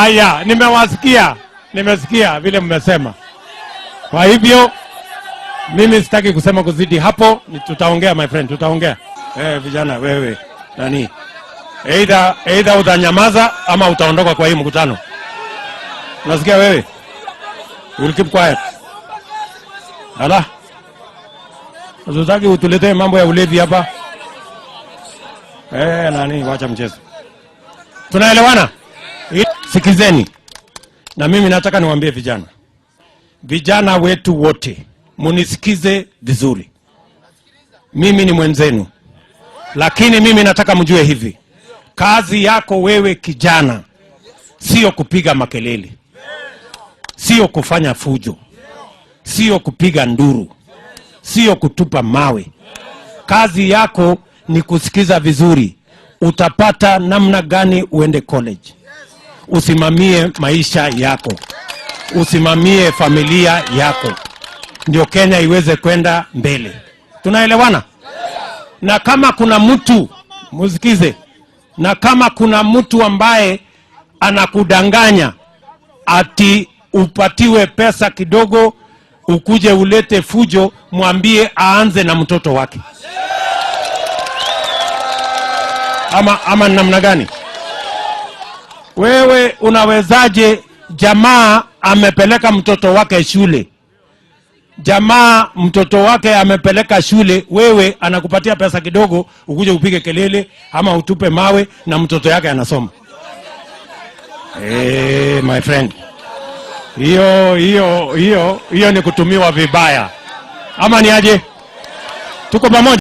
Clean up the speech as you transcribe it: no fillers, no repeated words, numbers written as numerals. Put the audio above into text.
Aya, nimesikia vile mmesema. Kwa hivyo mimi sitaki kusema kuzidi hapo, tutaongea my friend, tutaongea. Vijana wewe nani? Either utanyamaza ama utaondoka kwa hii mkutano. Unasikia wewe? We'll keep quiet. Ala. Usitaki utuletee mambo ya ulevi hapa. Nani, wacha mchezo. Tunaelewana? Sikizeni. Na mimi nataka niwaambie vijana. Vijana wetu wote, munisikize vizuri. Mimi ni mwenzenu. Lakini mimi nataka mjue hivi. Kazi yako wewe kijana sio kupiga makelele. Sio kufanya fujo. Sio kupiga nduru. Sio kutupa mawe. Kazi yako ni kusikiza vizuri. Utapata namna gani uende college. Usimamie maisha yako. Usimamie familia yako. Ndio Kenya iweze kwenda mbele. Tunaelewana? Na kama kuna mtu, musikize, na kama kuna mtu ambaye anakudanganya ati upatiwe pesa kidogo ukuje ulete fujo, mwambie aanze na mtoto wake. Ama namna gani? Wewe unawezaje? Jamaa amepeleka mtoto wake shule. Jamaa mtoto wake amepeleka shule, wewe anakupatia pesa kidogo ukuje upige kelele ama utupe mawe na mtoto yake anasoma. My friend. Hiyo ni kutumiwa vibaya. Ama ni aje? Tuko pamoja.